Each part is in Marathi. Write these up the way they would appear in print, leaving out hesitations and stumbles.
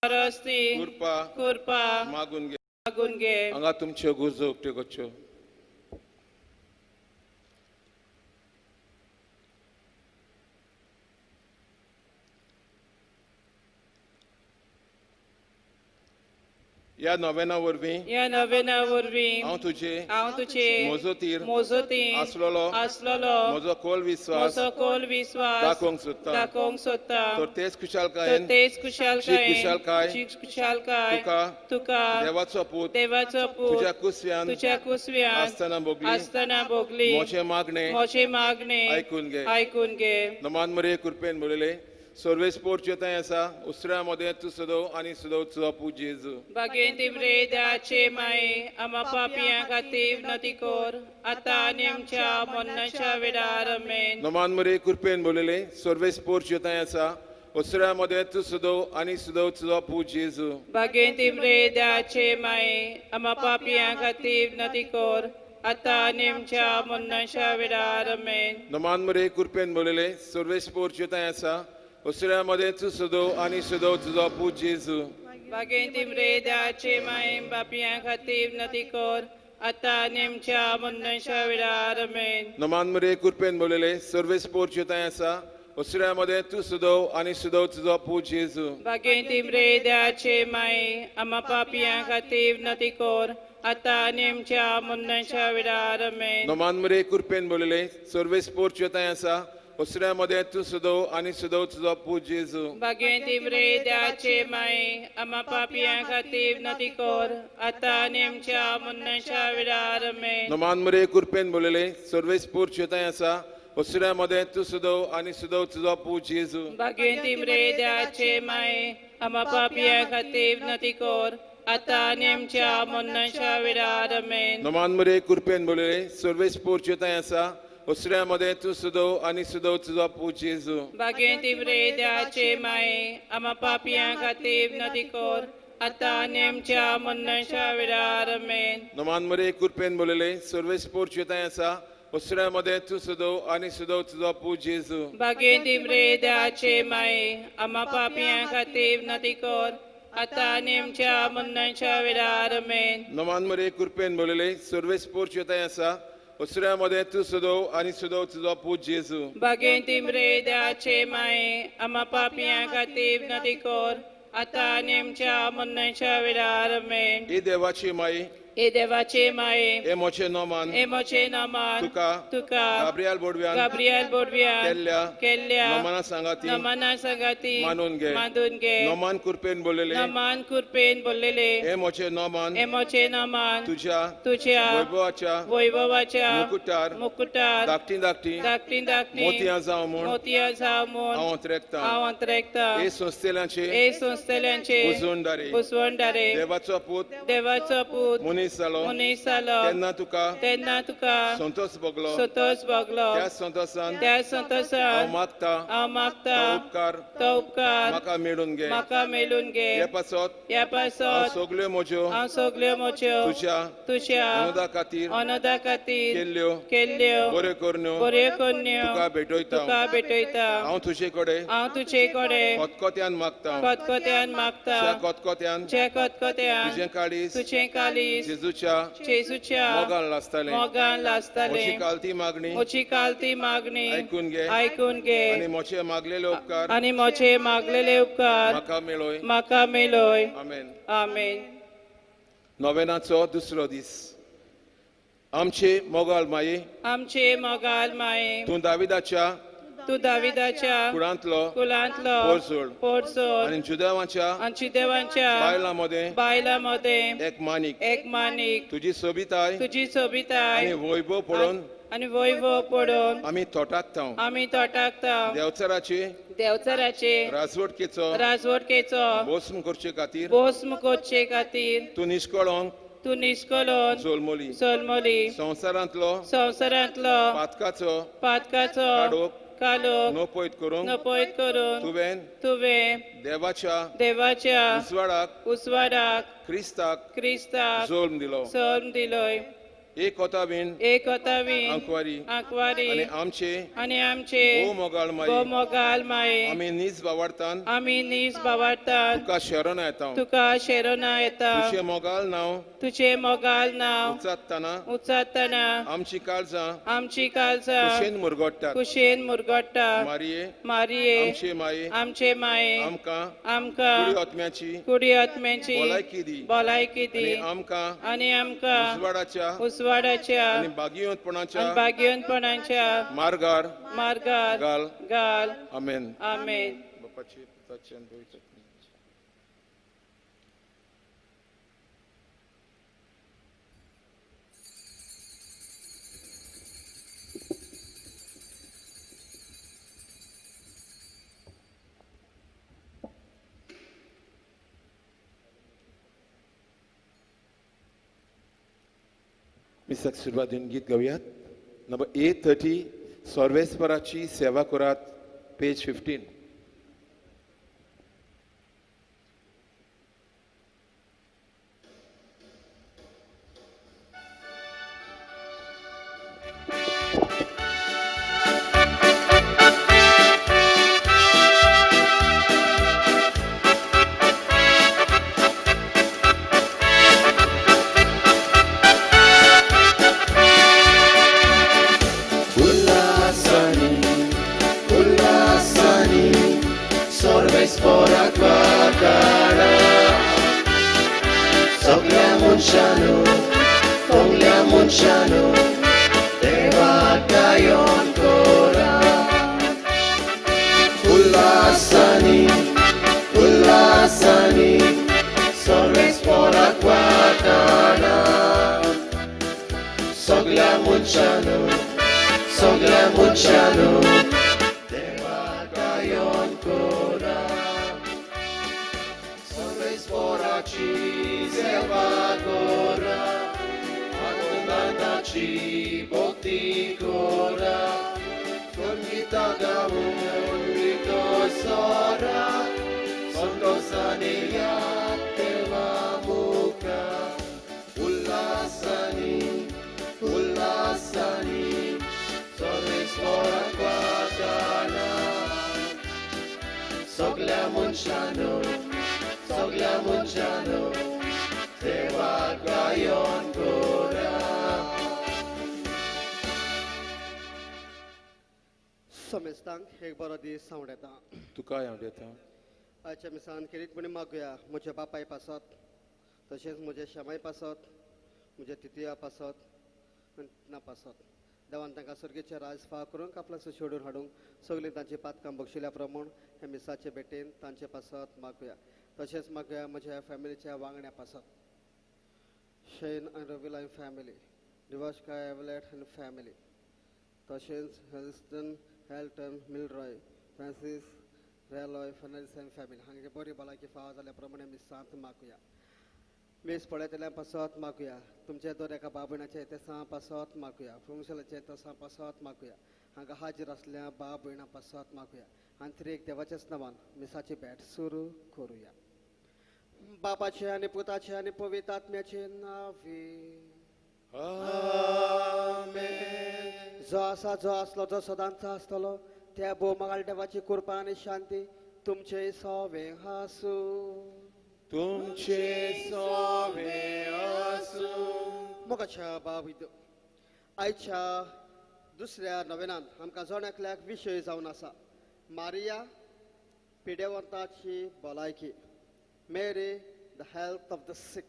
परस्ती कुर्पा मागून घे हांगा तुमच्यो गुरजो उक्त्यो करच्यो. या नोवेना वरवीं हांव तुजे मोजोतीर आसलोलो म्हजो खोल विश्वास दाखोवंक सोदता. तर तेच खुशालकायेन तुका देवाचो पूत तुज्या कुसव्यान आसतना भोगली मोचे मागणे आयकून घे. नमान मरे कृपेन बोलले सर्वेस्पोर्च्योताय आसा उसऱ्या मध्ये तू सदो आणि सदो तुझा पूज जेजू. Baginti vredace mai amapapia kativ natikor atanyamcha monnacha vedaramen. नमान मरे कृपेन बोलले सर्वेस्पोर्च्योताय आसा उसऱ्या मध्ये तू सदो आणि सदो तुझा पूज जेजू. Baginti vredace mai amapapia kativ natikor atanyamcha monnacha vedaramen. नमान मरे कृपेन बोलले सर्वेस्पोर्च्योताय आसा उसऱ्या मध्ये तू सदो आणि सदो तुझा पूज जेजू. Baginti vredace mai amapapia kativ natikor atanyamcha monnacha vedaramen. नमान मरे कृपेन बोलले सर्वेस्पोर्च्योताय आसा उसऱ्या मध्ये तू सदो आणि सदो तुझा पूज जेजू. Baginti vredace mai amapapia kativ natikor atanyamcha monnacha vedaramen. नमान मरे कृपेन बोलले सर्वेस्पोर्च्योताय आसा उसऱ्या मध्ये तू सदो आणि सदो तुझा पूज जेजू. Baginti vredace mai amapapia kativ natikor atanyamcha monnacha vedaramen. नमान मरे कृपेन बोलले सर्वेस्पोर्च्योताय आसा उसऱ्या मध्ये तू सदो आणि सदो तुझा पूज जेजू. Baginti vredace mai amapapia kativ natikor atanyamcha monnacha vedaramen. नमान मरे कृपेन बोलले सर्वेस्पोर्च्योताय आसा उसऱ्या मध्ये तू सदो आणि सदो तुझा पूज जेजू. Baginti vredace mai amapapia kativ natikor atanyamcha monnacha vedaramen. नमान मरे कृपेन बोलले सर्वेस्पोर्च्योताय आसा उसऱ्या मध्ये तू सदो आणि सदो तुझा पूज जेजू. Baginti vredace mai amapapia kativ natikor atanyamcha monnacha vedaramen. नमान मरे कृपेन बोलले सर्वेस्पोर्च्योताय आसा उसऱ्या मध्ये तू सदो आणि सदो तुझा पूज जेजू. Baginti vredace mai amapapia kativ natikor atanyamcha monnacha vedaramen. ही देवाची माई E devace mai हे मोचे नोमान emoce naman तुका गाब्रिएल बोडव्यान केल्या नोमाना सांगाती मानून घे. नोमान कृपेन बोलले हे मोचे नोमान emoce naman तुझ्या वैभवाच्या मुकुटार धाकटी मोतियां जावं म्हूण हांव अंतरेकता. हे संस्थेल्यांचे उजवणदारे देवाचो पूत मनीस जालो तेन्ना तुका संतोष भोगलो. त्या संतोषान हांव मागता तो उपकार म्हाका मेळून घे. ह्या पासत हांव सगल्यो म्हज्यो तुज्या अनुदा खातीर केल्ल्यो बऱ्यो करण्यो तुका भेटयता. हांव तुजे कडेन खतखत्यान मागता. त्या खतखत्यान तुजें काळीज जेजूच्या मोगान लासताले. म्हजी कालती मागणी आयकून घे आनी मोचे मागलेले उपकार म्हाका मेळय. आमेन. नोवेनाचो दुसरो दीस. आमचे मोगाल माये तूं दाविदाच्या कुळांतलो पोरसोड आणि जुदेवांच्या बायलांमध्ये एक माणिक तुझी सोबिताय आणि वैभव पडोवन आमी तोटाकता. देवचराचे राजवटकेचो भस्म करचे खातीर तूं निश्कळोन सोलमोली संवसारांतलो पातकाचो नपयत करून तुवें देवाच्या उजवाडाक क्रिस्ताक जोल्म दिलोय. एक होता बीन एक होतावीन आंकवारी आंकवारी आणि आमचे भोव मोगाळ मोगाल माये आमी नीज बावारतान आमी नीस बावारतात तुका शरण येता तुका शेरोना येता तुझे मोगाळ नाव तुझे मोगाल नाव उचातना उचातना आमची काळजां आमची काळजां कुशेन मुरगोडटात कुशेन मुरगोडटा मारिये आमचे माये आमकां आमकां कुडी आत्म्याची कुडी आत्म्याची भलायकी दी भलायकी दी आनी आमकां उजवाडाच्या आणि भाग्यवंतपणाच्या भाग्यवंतपणाच्या मार्गार मार्गार घाल आमेन आमेन. बापाची पुताची आणि पवित्र आत्म्याची. मिसाक सुरवात देऊन गीत गाऊयात. नंबर 830 सर्वेस्पराची सेवा करात, पेज 15. समेस्तांक एक बरो दीस सांवड येता. तुका हांव येता. आयच्या मिसान किरीटपणी मागुया म्हज्या बापाय पासत, तशेंच म्हज्या श्यामाय पासत, म्हज्या तितया पासत नापासत. देवान तांकां सर्गेचे राज फाळ करूंक आपल्या सोडून हाडूंक सगळीं तांची पातकां बक्षिल्ल्या प्रमाण हे मिसाचे भेटेन तांचे पासत मागुया. तशेंच मागुया म्हज्या फॅमिलीच्या वांगड्या पासत. शेन आनी रविलाय फॅमिली, डिवॉशकाय एवलेट आनी फॅमिली, तशेंच Helston Hilton Milroy Francis Leroy Fernandes and family हांगे बरी भलायकी फाव जाल्या प्रमाणे मिसांत मागुया. मीस पळयतल्या पासत मागुया. तुमचे दर एका बाबणाचे तेसां पासत मागुया. फुंगशलाचे तेसां पासत मागुया. हांगा हाजीर आसल्या बाब भयणां पासत मागुया. आनी तरी एक देवाचेच नांवान मिसाची भेट सुरू करुया. बापाचे आनी पुताचे आनी पवित्र आत्म्याचे नांवे. जो आसा जो आसलो जो सदांच आसतलो त्या बोमागाळ देवाची कृपा आनी शांती तुमचे सोवे आसू. तुमचे सोवे आसू. मोगाच्या बाब आयच्या दुसऱ्या नवेनांत आमकां जोण एकल्याक विशय जावन आसा. मारिया पिडेवंताची भलायकी. Mary the health of the sick.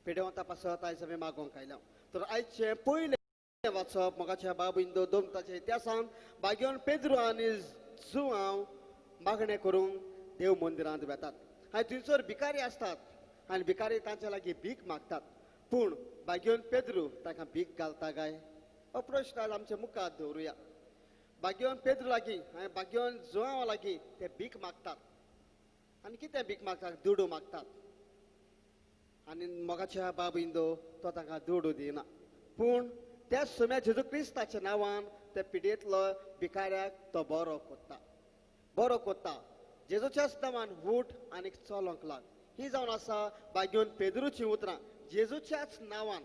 पिडेवंता पासत आयज आमी मागोवंक आयल्या. तर आयचे पयले वाचप मोगाच्या बाब इंदो दोमताचे इतिहासान बागेवन पेद्रू आनी जुवांव मागणें करूंक देव मंदिरांत वेतात. आनी थंयसर भिकारी आसतात आनी भिकारी तांचे लागीं भीक मागतात. पूण बागेवन पेद्रू तांकां भीक घालता काय हो प्रश्न आज आमच्या मुखार दवरुया. बागेवन पेद्रू लागीं आनी बागेवन जुवांवा लागीं ते भीक मागतात. आनी कितें भीक मागतात? दुडू मागतात. आनी मोगाच्या बाब इंदो तो तांकां दुडू दिना. पूण त्या सुम्या जेजू क्रिस्ताच्या नांवान त्या पिडेंतलो भिकाऱ्याक तो बरो कोत्ता. जेजूच्याच नांवान उठ आनी चलोंक लाग. ही जावन आसा बागेवन पेद्रूची उतरां जेजूच्याच नांवान.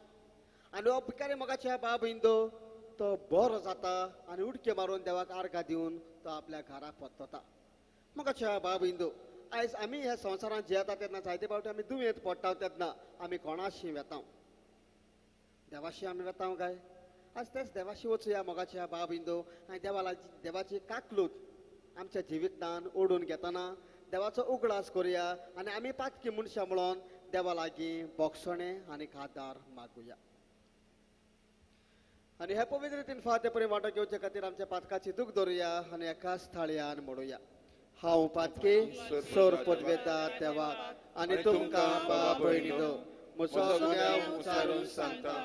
आनी हो भिकारी मोगाच्या बाब इंदो तो बरो जाता आनी उडके मारून देवाक आर्गां दिवन तो आपल्या घराक परतता. मोगाच्या बाब इंदो आयज आमी ह्या संवसारांत जियेता तेन्ना जायते फावटी आमी दुयेंत पडटा तेन्ना आमी कोणाशी वेता? देवाशी आमी वेता काय? आज तेच देवाशी वचुया मोगाच्या बाब इंदो आनी देवाची काकलूत आमच्या जिवितान ओडून घेतना देवाचो उगडास करुया आनी आमी पातकी मनशां म्हणून देवा लागीं बोगसणें आनी आदार मागुया. आनी हे पवित्र रितीन फाते परी वांटो घेवचे खातीर आमच्या पातकाची दूख धरुया आनी एकाच थाळयान म्हणुया. हांव पातकी सोर पदवेदार देवाक आनी तुमकां बाबा भयणीनो म्हजो गुन्यांव उचारून सांगता.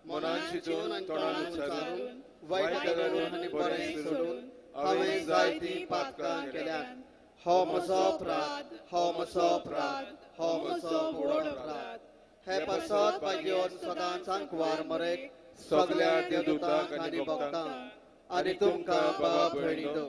मनान चिंतून आनी तोंडान उच्चारून वायट करून आनी बरें सोडून हांवें जायतीं पातकां केल्यात. हो म्हजो अपराध, हो म्हजो अपराध, हो म्हजो व्हड अपराध. हे पासत भाग्योन सदांच सांकवार मरेक सगल्या देवदूतांक आनी भक्तांक आनी तुमकां बाबा भयणीनो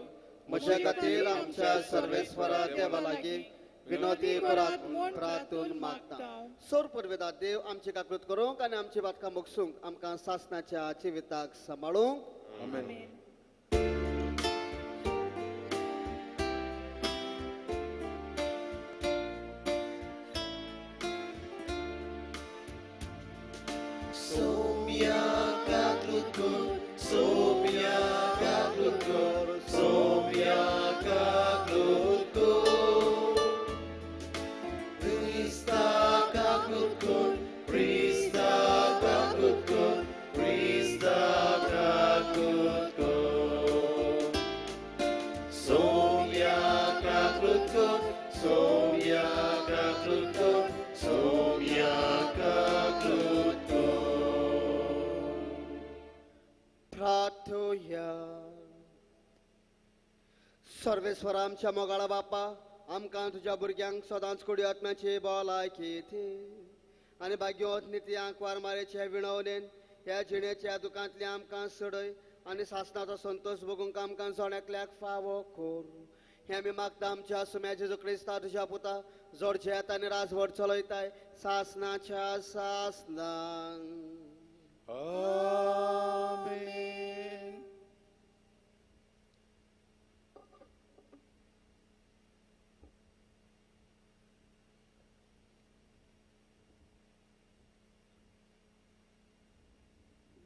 म्हज्या खातीर आमच्या सर्वेस्वरा देवा लागीं विनोदी प्रार्थून मागता. सोर परवेदार देव आमची काकूत करूंक आनी आमची बातकां मोगसूंक आमकां सासणाच्या जिविताक सांबाळूंक. आमेन. सर्वेस्वरा आमच्या मोगाळा बापा आमकां तुज्या भुरग्यांक सदांच कोडी आत्म्याची भलायकी दी आनी भाग्योत नित्यांक वारमारेचे विणवणेन ह्या जिणेच्या दुखांतली आमकां सडय आनी सासणाचो संतोष भोगूंक आमकां जोण्याकल्याक फावो कोर. हे आमी मागता आमच्या सुम्या जेजू क्रिस्ता तुज्या पुता जोडचेत आनी राजवट चलयताय सासणाच्या सासणान. आमेन.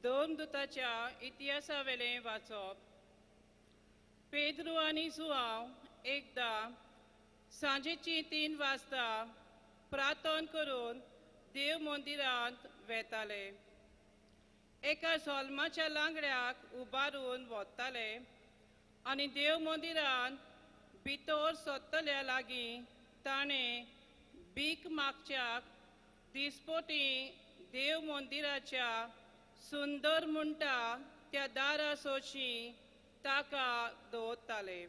दोन दुताच्या इतिहासावेले वाचप. पेद्रू आनी जुआंव एकदां सांजेची 3 वाजता प्रार्थना करून देव मंदिरांत वेताले. एका सोलमाच्या लांगड्याक उबारून वताले आनी देव मंदिरांत भितर सोदतल्या लागीं ताणें भीक मागच्याक दिसपोटी देव मंदिराच्या सुंदर म्हणटा त्या दारा सोशी ताका दवरताले.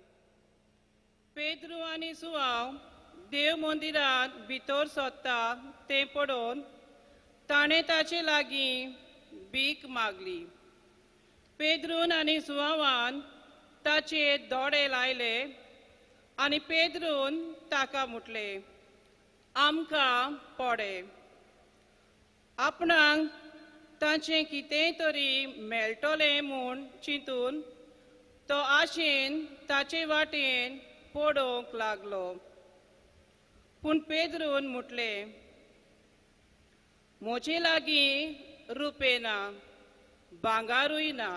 पेद्रू आनी जुआंव देव मंदिरांत भितर सोदता तें पळोवन ताणें ताचे लागीं भीक मागली. पेद्रून आनी जुआंवान ताचे दोळे लायले आनी पेद्रून ताका म्हटले, आमकां पडे. आपणाक ताचें कितेंय तरी मेळटलें म्हूण चिंतून तो आशेन ताचे वाटेन पळोवंक लागलो. पूण पेद्रून म्हटले, म्हजे लागीं रुपे ना, भांगारूय ना,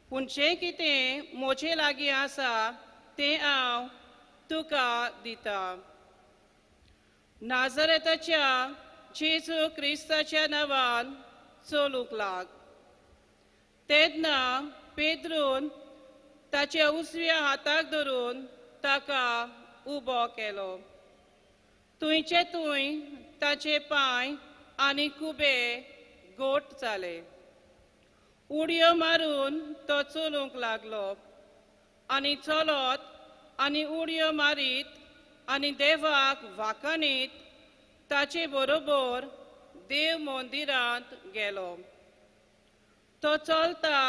पूण जें कितें म्हजे लागीं आसा तें हांव तुका दिता. नाजरेताच्या जेजू क्रिस्ताच्या नांवान चलूंक लाग. तेन्ना पेद्रून ताच्या उजव्या हाताक धरून ताका उबो केलो. थंयचे थंय ताचे पांय आनी कुबे गोट जाले. उडयो मारून तो चलूंक लागलो आनी चलत आनी उडयो मारीत आनी देवाक वाखाणीत ताचे बरोबर देव मंदिरांत गेलो. तो चलता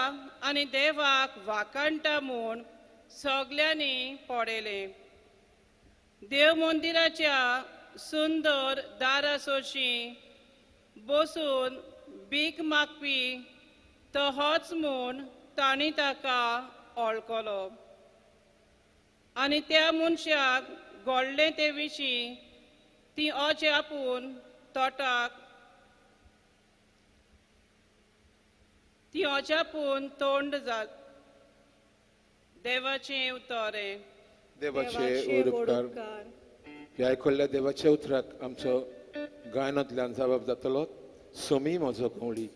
आनी देवाक वाखाणटा म्हूण सगल्यांनी पळयलें. देव मंदिराच्या सुंदर दारासोशी बसून भीक मागपी तो होच म्हूण तांणी ताका वळखलो आनी त्या मनशाक घडलें ते विशीं ती अजे आपूण तोटाक ती अजापून तोंड जात देवाचें उतोरें देवाचे उपकार ह्या आयकल्ल्या देवाच्या उतराक आमचो गायनांतल्यान जबाब जातलो सोमी म्हजो गवळी.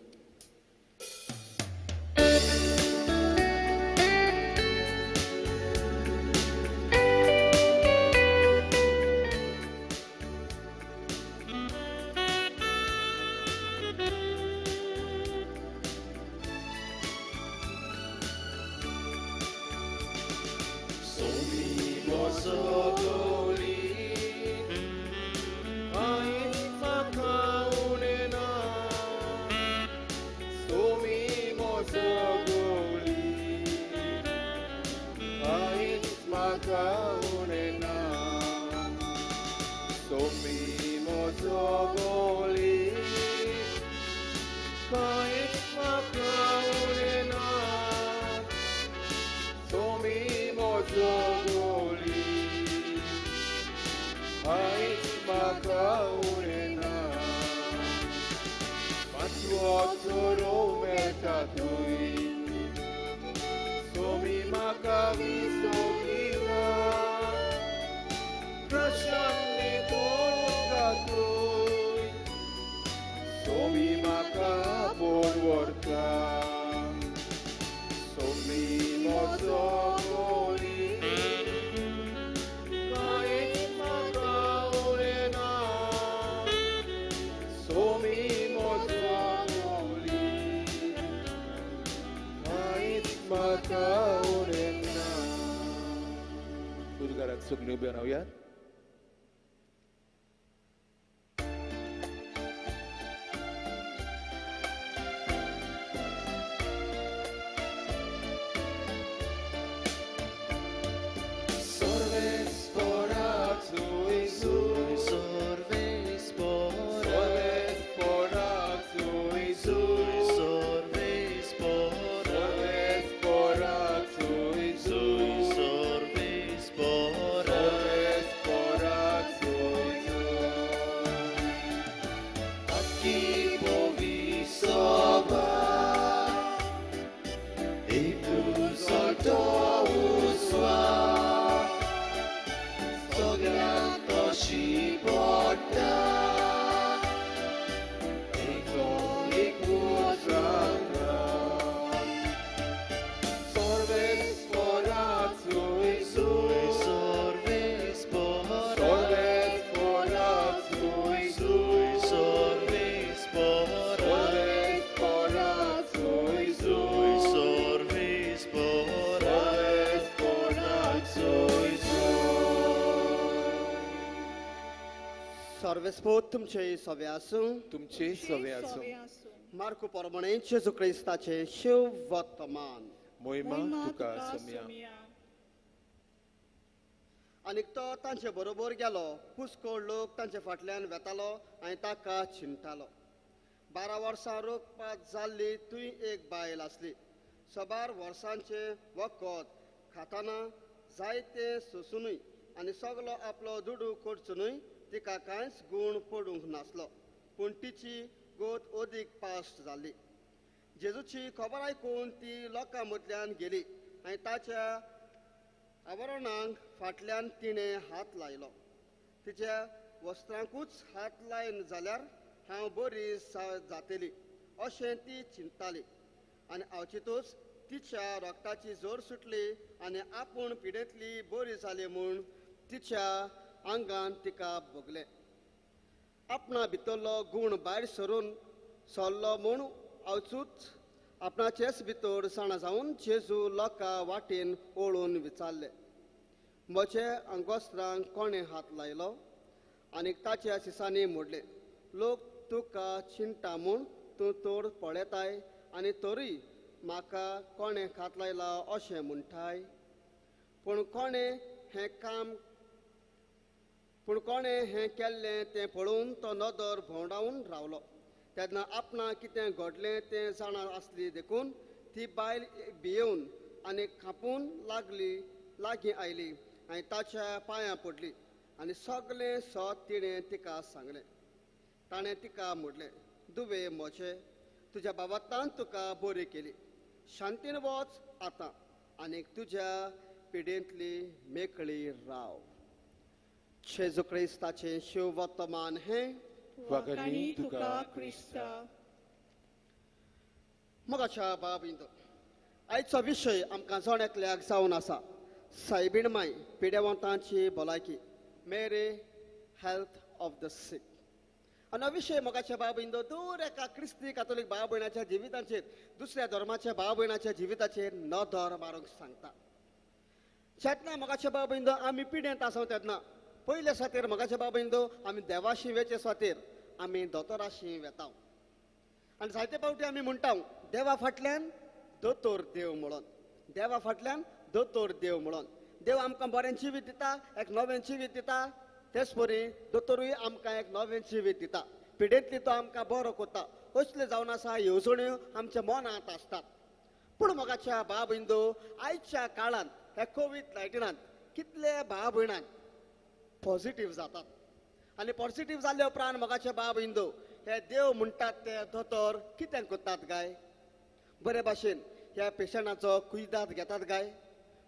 उद्गारात सगळी उभे राहूयात. सर्वेस्पोत तुमचे सवे आसूं. तुमचे सवे आसूं. मार्को परमणे जेजू क्रिस्ताचे शिव वर्तमान. मोहिमा तुका सोम्या. आनी तो तांचे बरोबर गेलो. पुष्कळ लोक तांचे फाटल्यान वेतालो आनी ताका चिंतालो. 12 वर्सां रोगपात जाल्ली तुय एक बायल आसली. 12 वर्सांचे वखद खाताना जायते सोंसूनय आनी सगलो आपलो दुडू करचुनूय तिका कांयच गूण पडूंक नासलो. पूण तिची गोत अदीक पास्ट जाली. जेजूची खबर आयकून ती लोकां मदल्यान गेली आनी ताच्या आवरणांक फाटल्यान तिणें हात लायलो. तिच्या वस्त्रांकूच हात लायन जाल्यार हांव बरी जातली अशें ती चिंताली. आनी अवचितूच तिच्या रक्ताची जोर सुटली आनी आपूण पिडेंतली बरी जाली म्हूण तिच्या आंगान तिका भोगलें. आपणा भितरलो गूण भायर सरून सरलो म्हूण अवचूच आपणाचेच भितर जाणा जावन जेजू लोकां वाटेन ओळून विचारलें, म्हजे आंगोस्त्रांक कोणें हात लायलो? आनी ताच्या सिसांनी मोडलें. लोक तुका चिंता म्हूण तूं तर पळयताय आनी तरी म्हाका कोणें हात लायला अशें म्हणटाय. पूण कोणें हें केल्लें तें पळोवन तो नदर भोंवडावन रावलो. तेन्ना आपणा कितें घडलें तें जाणा आसली देखून ती बायल भियेवन आनी खापून लागीं आयली आनी ताच्या पांयां पडली आनी सगलें सत तिणें तिका सांगलें. ताणें तिका म्हणलें, दुवे मोचे, तुज्या बाबतान तुका बरी केली. शांतीन वच आतां आनीक तुज्या पिडेंतली मेकळी राव. जेजू क्रिस्ताचें शिव वर्तमान हें Vailankannni tuka Krista. मोगाच्या बाबिंदो, आयचो विशय आमकां जोण एकल्याक जावन आसा. सायबीण माय पिडेवंतांची भलायकी, मेरी हेल्थ ऑफ द सीक. आनी हो विशय मोगाच्या बाबिंदो दूर एका क्रिस्ती कातोलीक भाव भयणाच्या जिविताचेर, दुसऱ्या धर्माच्या भाव भयणाच्या जिविताचेर नदर मारूंक सांगता. जेन्ना मोगाच्या बाबिंदो आमी पिडेंत आसा तेन्ना पयले सातेर मोगाच्या बाबिंदो आमी देवाशी वेचे सातेर आमी दोतोराशी वेता. आनी जायते फावटी आमी म्हणटा देवा फाटल्यान दोतोर देव म्हणून, देवा फाटल्यान दोतोर देव म्हणून. देव आमकां बरें जिवीत दिता, एक नवें जिवीत दिता. तेच परी दोतोरूय आमकां एक नवें जिवीत दिता. पिडेंतली तो आमकां बरो कोता. असले जावन आसा येवजण्यो आमच्या मनांत आसतात. पूण मोगाच्या भाव भयणो, आयच्या काळांत हे कोविड-19 कितले भाव भयणां पॉझिटिव्ह जातात. आनी पॉझिटिव्ह जाल्ले उपरांत मोगाच्या भाव भयणो, हे देव म्हणटात ते दोतोर कितें कोतात गाय? बरे भाशेन ह्या पेशंटाचो कुयदाद घेतात गाय?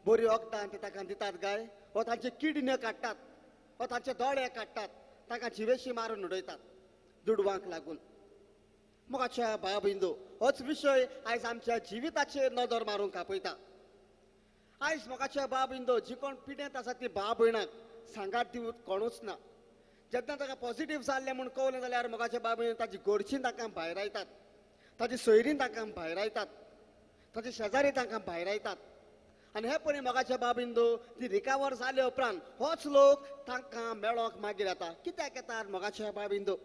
बरी वखदां ते ताका दितात गाय? वा तांचे किडण्यो काडटात, वा तांचे दोळे काडटात, ताका जिवेशी मारून उडयतात दुडवांक लागून? मोगाच्या भाव भयणो, होच विशय आयज आमच्या जिविताचेर नदर मारूंक आपयता. आयज मोगाच्या भाव भयणो, जी कोण पिडेंत आसा ती भाव भयणाक सांगात दिवूंक कोणूच ना. जेन्ना ताका पॉझिटिव्ह जाल्लें म्हूण कळलें जाल्यार मोगाच्या भाव भयण ताची घरचीं ताका भायर आयतात, ताची सोयरीं ताका भायर आयतात, ताचे शेजारी ताका भायर आयतात. आनी हे परी मोगाच्या भाव भयणो, ती रिकवर जाले उपरांत होच लोक तांकां मेळोंक मागीर येता. कित्याक येतात मोगाच्या भाव भयणो?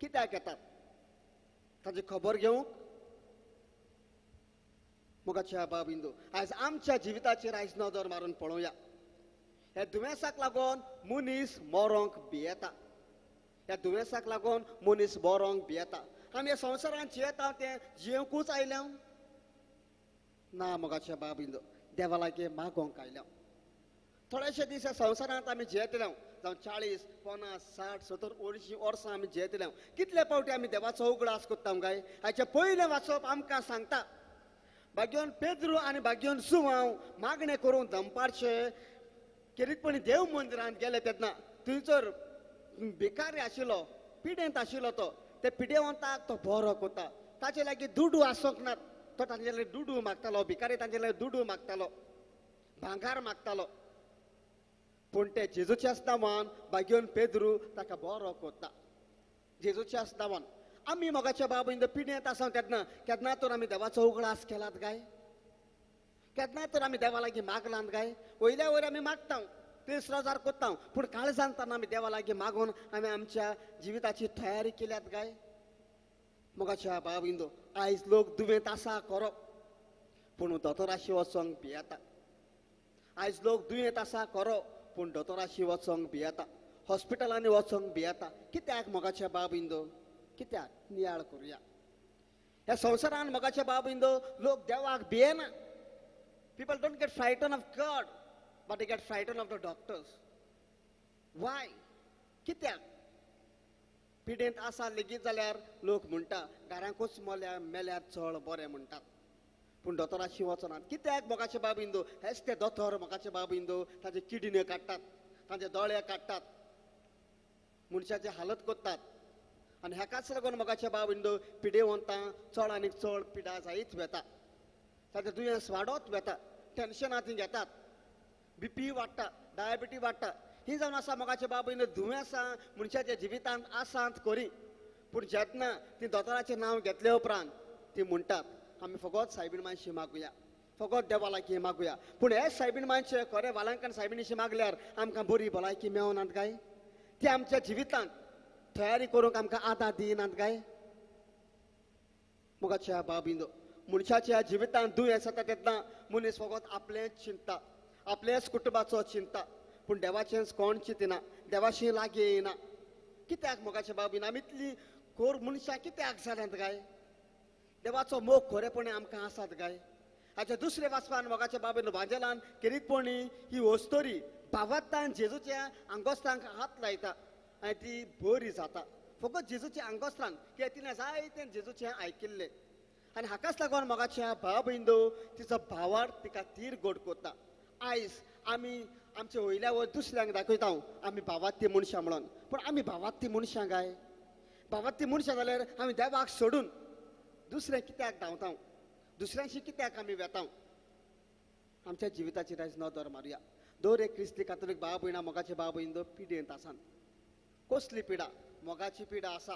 कित्याक येतात? ताची खबर घेवंक? मोगाच्या भाव भयणो, आयज आमच्या जिविताचेर आयज नदर मारून पळोवया. ह्या दुयेंसाक लागून मनीस मरोंक भियेता. ह्या दुयेंसाक लागून मनीस मरोंक भियेता. आमी ह्या संवसारांत जियेता तें जियोंकूच आयल्या ना. मोगाच्या भाव भयणो, देवा लागीं मागोंक आयल्या. थोडेशे दीस ह्या संवसारांत आमी जियेतले, जावं 40, 50, 60, 70, 80 वर्सां आमी जियेतले. कितले फावटी आमी देवाचो उगडास कोत्ता गाय? हाचे पयलें वाचप आमकां सांगता, भाग्योन पेद्रू आनी भाग्योन सुवांव मागणें करून दनपारचे किरीतपणी देव मंदिरांत गेले तेन्ना थंयसर भिकारी आशिल्लो, पिडेंत आशिल्लो तो, ते पिडेवंताक तो बरो कोता. ताचे लागीं दुडू आसोंक नात, तो तांचे लागीं दुडू मागतालो. भिकारी तांचे लागीं दुडू मागतालो, भांगार मागतालो. पूण ते जेजूच्या नांवान भाग्योन पेद्रू ताका बरो कोता. जेजूच्या नांवान आमी मोगाच्या भाव भयणो पिडेंत आसा तेन्ना केन्ना तर आमी देवाचो उगडास केलात गाय? केन्ना तर आमी देवा लागीं मागलात गाय? वयल्या वयर आमी मागता, तिसरोजार कोत्ता, पूण काळजांतान आमी देवा लागीं मागून आमी आमच्या जिविताची तयारी केल्यात गाय? मोगाच्या भाव भयणो, आयज लोक दुयेंत आसा खरो, पूण दोतोराशी वचोंक भियेता. आयज लोक दुयेंत आसा खरो, पूण दोतोराशी वचोंक भियेता, हॉस्पिटलांनी वचोंक भियेता. कित्याक मोगाच्या भाव भयणो? कित्याक? नियाळ करुया. ह्या संवसारांत मोगाच्या भाव भयणो लोक देवाक भियेना. People don't get frightened of God, but they get frightened of the doctors. Why? कित्याक? पिडेंत आसा लेगीत जाल्यार लोक म्हणटा घरांकूच मेल्यार चड बरें म्हणटात, पूण दोतोराशी वचनात. कित्याक मोगाचे भाव भयणो? हेच ते दोतोर मोगाचे भाव भयणो ताचे किडण्यो काडटात, तांचे दोळे काडटात, मनशाची हालत कोत्तात. आनी हेकाच लागून मोगाचे भाव भयणो पिडेवंतां चड आनी चड पिडा जायत वेता. ताचें दुयेंस वाडत वेता, टेन्शनां ती घेतात, BP वाडटा, डायबिटीज वाडटा. ही जावन आसा मोगाचे भाव भयणो दुयेंसां मनशाच्या जिवितांत आसात खरी, पूण जेन्ना ती दोतोराचें नांव घेतले उपरांत ती म्हणटात आमी फकत सायबीण मातशी मागुया, फकत देवा लागीं मागुया. पूण हे सायबीण मातशे खरे वालांकण सायबिणीशी मागल्यार आमकां बरी भलायकी मेळनात काय? ती आमच्या जिवितांत तयारी करूंक आमकां आदार दिनात काय? मोगाच्या भाव भयणो, मनशाच्या जिवितांत दुयेंस जाता तेन्ना मनीस फकत आपलेंच चिंता, आपलेच कुटुंबाचो चिंता, पूण देवाचें कोण चिंतना, देवाशी लागीं येना. कित्याक मोगाच्या भाव भयणो? आमी इतली कोर मनशां कित्याक जाल्यात काय देवाचो मोग खरेपणी आमकां आसात काय हाचे दुसरे वाचपान मोगाच्या बाबेन भांजलान किरीतपणी ही वस्तोरी भावात्तान जेजूच्या आंगोस्तांक हात लायता आनी ती बरी जाता फकत जेजूच्या आंगोस्तान कित्याक तिणें जायते जेजूचें आयकिल्लें आनी हाकाच लागून मोगाच्या भाव भयंदो तिचो भावार तिका तीर गोड कोत्ता आयज आमी आमचे वयल्या वयर दुसऱ्यांक दाखयता आमी भावात्ती मनशां म्हणून पूण आमी भावात्ती मनशां काय भावात्ती मनशां जाल्यार आमी देवाक सोडून दुसरें कित्याक धांवता दुसऱ्यांशी कित्याक आमी वेता आमच्या जिविताचेर आयज नदर मारुया दर एक क्रिस्ती कातोलीक भाव भयणां मोगाचे भाव भयंदो पिडेंत आसात कसली पिडा मोगाची पिडा आसा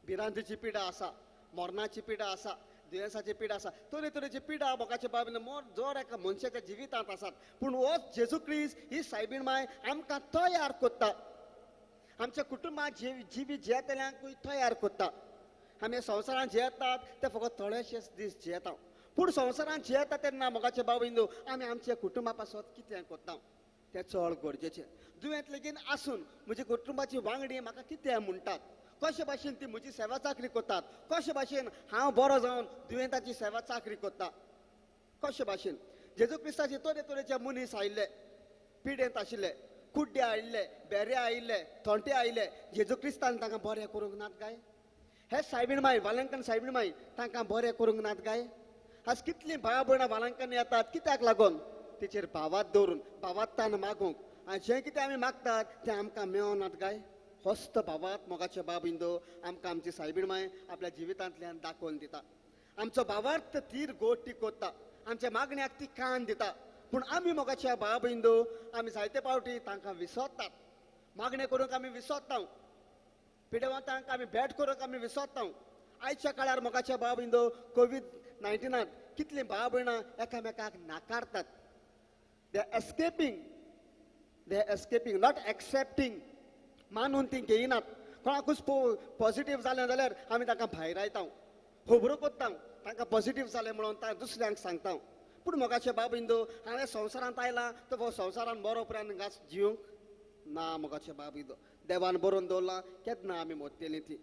भिरांतीची पिडा आसा मरणाची पिडा आसा दुयेंसाची पिडा आसा तरेतरेची पिडा मोगाचे भाव भयण मोर जर एका मनशाच्या जिवितांत आसात पूण हो जेजू क्रिस्त ही सायबीण माय आमकां तयार कोत्ता आमच्या कुटुंबात जिवी जियेतल्यांकूय तयार कोत्ता आमी संवसारांत जियेतात ते फकत थोडेशेच दीस जियेता पूण संवसारांत जियेता तेन्ना मोगाचे भाव भयणो आमी आमच्या कुटुंबा पासत कितें कोत्ता तें चड गरजेचें दुयेंत लेगीत आसून म्हज्या कुटुंबाची वांगडी म्हाका कितें म्हणटात कशे भाशेन ती म्हजी सेवा चाकरी कोत्तात कशे भाशेन हांव बरो जावन दुयेंताची सेवा चाकरी कोत्ता कशे भाशेन जेजू क्रिस्ताचे तरेतरेचे मनीस आयिल्ले पिडेंत आशिल्ले कुड्डे आयिल्ले बेरे आयिल्ले थोंटे आयिल्ले जेजू क्रिस्तान तांकां बरें करूंक नात काय हे सायबीण माय वालांकन सायबीण माय तांकां बरें करूंक नात काय आज कितलीं भाव भयणां वालांकनी येतात कित्याक लागून तेचेर भावात दवरून भावात्तान मागूंक आनी जें कितें आमी मागतात तें आमकां मेळनात काय होस्त भावात मोगाचे भाव भयंदो आमकां आमची सायबीण माय आपल्या जिवितांतल्यान दाखोवन दिता आमचो भावार्थ तीर गोट ती कोत्ता आमच्या मागण्याक ती कान दिता पूण आमी मोगाच्या भाव भयंदो आमी जायते फावटी तांकां विसरतात मागणें करूंक आमी विसरता पिडेवंतांक आमी भेट करूंक आमी विसरता आयच्या काळार मोगाच्या भाव भयंदो कोविड-19 कितलीं भाव भयणां एकामेकाक नाकारतात दे एस्केपींग नॉट एक्सेप्टींग मानून ती घेयनात कोणाकूच पॉझिटीव जालें जाल्यार आमी तांकां भायर आयता खबरो कोत्ता तांकां पॉझिटीव जालें म्हणून दुसऱ्यांक सांगता पूण मोगाचे भाव भयंदो हांवें संवसारांत आयलां तो संवसारांत बरो उपरांत घास जिवंक ना मोगाचे भाव भयंदो देवान बरोवन दवरलां केन्ना आमी मोत्तेलीं ती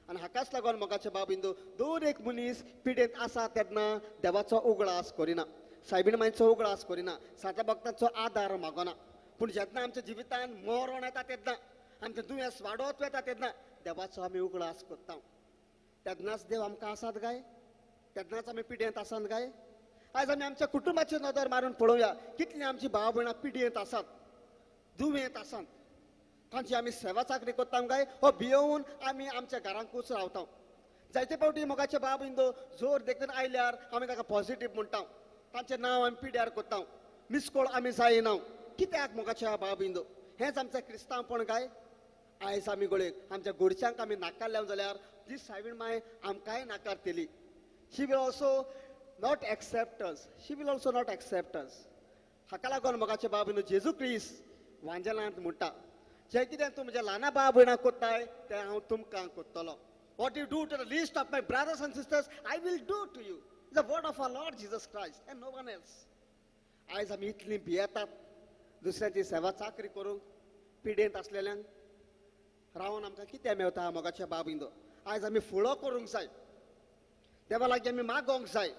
आनी हाकाच लागून मोगाचे भाव भयंदो दर एक मनीस पिडेंत आसा तेन्ना देवाचो उगडास करिना सायबीण मायचो उगडास करिना सात्या भक्तांचो आदार मागना पूण जेन्ना आमच्या जिवितांत मरण येता तेन्ना आमचें दुयेंस वाडत वता तेन्ना देवाचो आमी उगडास करता तेन्नाच देव आमकां आसात काय तेन्नाच आमी पिडेंत आसात काय आयज आमी आमच्या कुटुंबाची नदर मारून पळोवया कितलीं आमची भाव भयणां पिडेंत आसात दुयेंत आसात तांची आमी सेवा चाकरी कोत्ता काय हो भियोवन आमी आमच्या घरांकूच रावता जायते फावटी मोगाचे भाव भयंदो जोर देखून आयल्यार आमी ताका पॉझिटीव म्हणटा तांचें नांव आमी पिड्यार कोत्ता मिसकोळ आमी जायना कित्याक मोगाचे भाव भयंदो हेंच आमचें क्रिस्तांवपण काय आयज आमी गोळेक आमच्या गोडच्यांक आमी नाकारल्या जाल्यार ती सायबीण माय आमकांय नाकारतली शी विल ऑल्सो नॉट एक्सेप्ट अस हाका लागून मोगाचे भाव भयणो जेजू क्रिस्त वांजेलांत म्हणटा जें कितें तूं म्हज्या ल्हाना भाव भयणांक कोत्ताय तें हांव तुमकां कोत्तलो what you do to the least of my brothers and sisters I will do to you the word of our Lord Jesus Christ and no one else आयज आमी इतलीं भियेतात दुसऱ्यांची सेवा चाकरी करूंक पिडेंत आसलेल्यांक रावन आमकां कितें मेळटा मोगाच्या भाव भयंदो आयज आमी फुडो करूंक जाय देवा लागीं आमी मागोंक जाय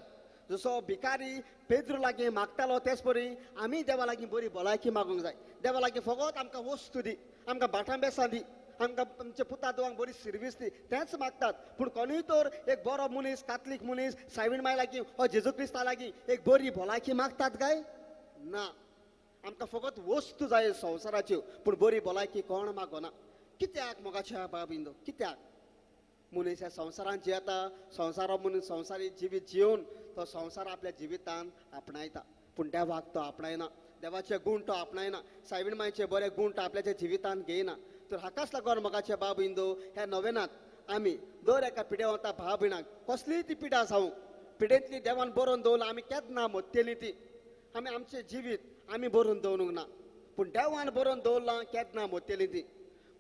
जसो भिकारी पेद्रू लागीं मागतालो तेच परी आमी देवा लागीं बरी भलायकी मागोंक जाय देवा लागीं फकत आमकां वस्तू दी आमकां भाटां बेसां दी आमकां आमच्या पुता दोगांक बरी सर्वीस दी तेंच मागतात पूण कोणूय तर एक बरो मनीस कातलीक मनीस सायबीण माय लागीं हो जेजू क्रिस्ता लागीं एक बरी भलायकी मागतात काय ना आमकां फकत वस्तू जाय संवसाराच्यो पूण बरी भलायकी कोण मागना कित्याक मोगाच्या भाव भयंदो कित्याक मनीस ह्या संवसारांत जियेता संवसारा मनीस संवसारी जिवीत जिवन तो संवसार आपल्या जिवितांत आपणायता पूण देवाक तो आपणायना देवाचे गूण तो आपणायना सायबीण मायचे बरे गूण तो आपल्याच्या जिवितांत घेयना तर हाकाच लागून मोगाचे भाव भयंदो ह्या नोवेनांत आमी दर एका पिडेवंता भाव भयणाक कसलीय ती पिडा जावं पिडेंतली देवान बरोवन दवरला आमी केन्ना मोत्तेली ती आमी आमचें जिवीत आमी बरोवन दवरूंक ना पूण देवान बरोवन दवरलां केन्ना मोत्तेली ती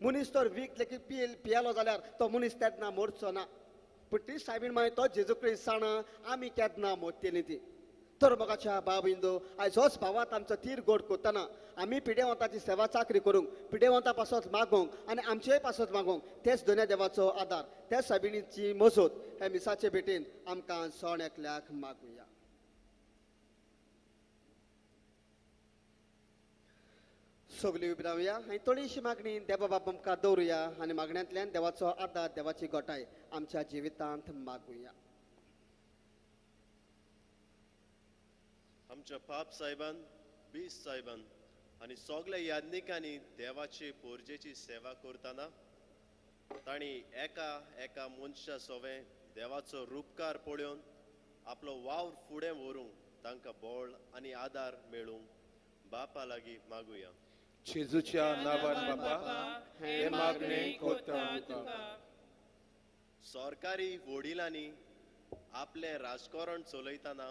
मनीस तर वीक लेगीत पियेलो जाल्यार तो मनीस केन्ना मरचो ना पूण ती सायबीण माय तो जेजू क्रिस्त जाणा आमी केन्ना मोत्तेली ती तर मगाच्या बाबिंदो आयज होच भावात आमचो तीर गोड करतना आमी पिडेवंताची सेवा चाकरी करूंक पिडेवंता पासत मागोंक आनी आमचेय पासत मागोंक तेच दोनूय देवाचो आदार त्या साबिणीची मजत हे मिसाचे भेटेन आमकां सण एकल्याक मागुया. सगळी उबी रावया आनी थोडीशी मागणी देवा बाब आमकां दवरुया आनी मागण्यांतल्यान देवाचो आदार देवाची गोठाय आमच्या जिवितांत मागुया. आमच्या पाप साहेबान बीस साहेबान आणि सगळ्या याज्ञिकांनी देवाचे पोरजेची सेवा करतना तांणी एका एका मनशा सोवे देवाचो रूपकार पळोवन आपलो वावर फुडें व्हरूंक तांकां बळ आनी आदार मेळूंक बापा लागीं मागुया. जेजूच्या नांवान बापा हे मागणे कोत्ता तुका. सरकारी वडिलांनी आपले राजकारण चलयतना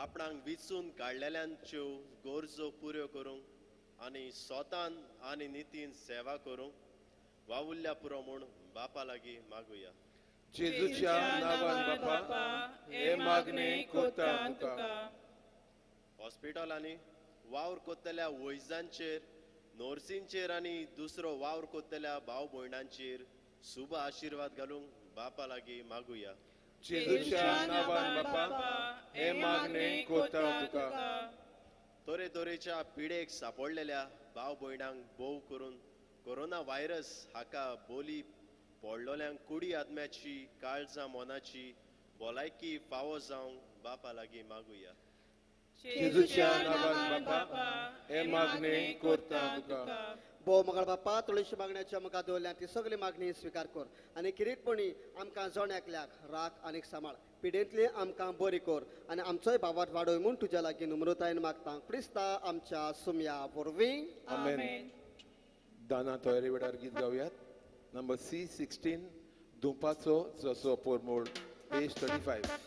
आपणाक विचून काडलेल्यांच्यो गरजो पुऱ्यो करूंक आनी स्वतान आनी नितीन सेवा करूंक वावुरल्या पुरो म्हूण बापा लागीं मागुया. जेजूच्या नांवान बापा हे मागणे कोत्ता तुका. हॉस्पिटलांनी वावर कोत्तल्या वैजांचेर नर्सींचेर आनी दुसरो वावर कोत्तल्या भाव भयणांचेर शुभ आशिर्वाद घालूंक बापा लागीं मागुया. जेजूच्या नांवान बापा हे मागणे कोत्ता तुका. तरेतरेच्या पिडेक सांपडलेल्या भाव भयणांक भोव करून कोरोना व्हायरस हाका बोली पडलोल्यांक कुडी आत्म्याची काळजां मोनाची भलायकी फावो जावंक बापा लागीं मागुया. जेजूच्या नांवान बापा हे मागणे कोत्ता तुका. भोव मंगळ बाप्पा तुळशी मागण्याची आमकां दवरल्या ती सगळी मागणी स्विकार कर आनी किरीटपणी आमकां जण एकल्याक राख आनीक सांबाळ पिडेंतली आमकां बरी कर आनी आमचोय भावात वाडोय म्हूण तुज्या लागीं नम्रतायेन मागता क्रिस्ता आमच्या सुमया वरवीं आमेन. दाना तयारी वेळार गीत गावयात. नंबर C16 धुपाचो जसो पोरमोळ पेज 35.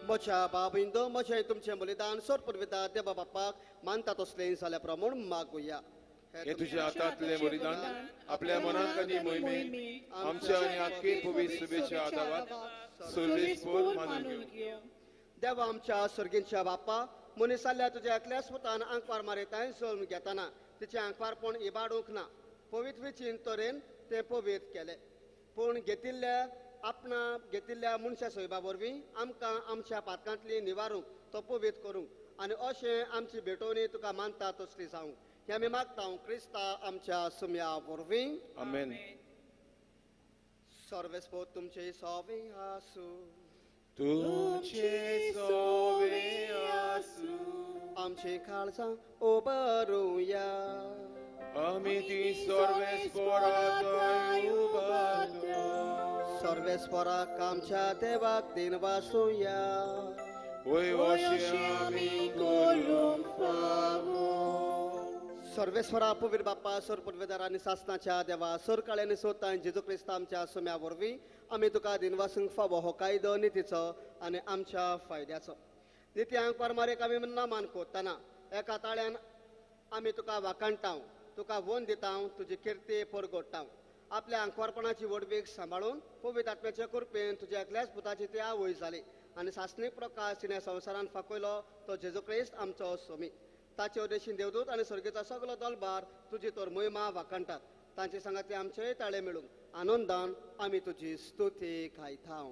म्हज्या बाबिंदो म्हजें तुमचें बलिदान सोर पुरविता देवा बाप्पाक मानता तसलें जाल्या प्रमाण मागुया. हे तुझ्या हातांतले बलिदान आपल्या मनांत आनी मोहिमेंत आमच्या आनी आख्खे पवित्र शुभेच्या आदारात सर्वेस्पर मानून घेवं. देवा आमच्या सर्गींच्या बाप्पा मनीसाल्या तुज्या एकल्या स्वतान आंकवार मारयताय सोडून घेतना तिचें आंकवारपण इबाडूंक ना. पवित्र विचीन तरेन तें पवित्र केलें पूण घेतिल्ल्या मनशा सोयबा वरवीं आमकां आमच्या पातकांतली निवारूंक तो पवित्र करूंक आनी अशें आमची भेटोवणी तुका मानता तसली जावंक हें आमी मागता क्रिस्ता आमच्या सुमया वरवीं आमेन. सर्वेस्पर तुमचे सोवे आसूं तुमचे सोवे आसूं आमची काळजां उबारुया आमी ती सर्वेस्पराक उबारतो. सर्वेस्पराक आमच्या देवाक दिन वासुया होय अशें आमी करूंक फावो. सर्वेस्वरा पवित्र बाप्पा सोर पुरवेदार आनी सासनाच्या देवा सोर काळ्यानी सोदता जेजू क्रिस्त आमच्या सुम्या वरवीं आमी तुका दिनवासूंक फावो हो कायदो नितीचो आनी आमच्या फायद्याचो. नित्यांक परमारेक आमी नामान कोत्तना एका ताळ्यान आमी तुका वाकाणटाव तुका वोन दिता तुजी किर्ती परगोडटाव आपल्या अंकवारपणाची वडवीक सांभाळून पवित्र आत्म्याच्या कृपेन तुझ्या एकल्याच पुताची त्या वय जाली आणि सासणीक प्रकाश तिने संवसारान फाकयलो तो जेजू क्रिस्त आमचो स्वामी. ताचे उद्देशीन देवदूत आणि सर्गेचा सगळो दलबार तुझी तोर महिमा वाखणटात. तांचे सांगाती आमचे ताळे मिळून आनंदान आम्ही तुझी स्तुती गायताव.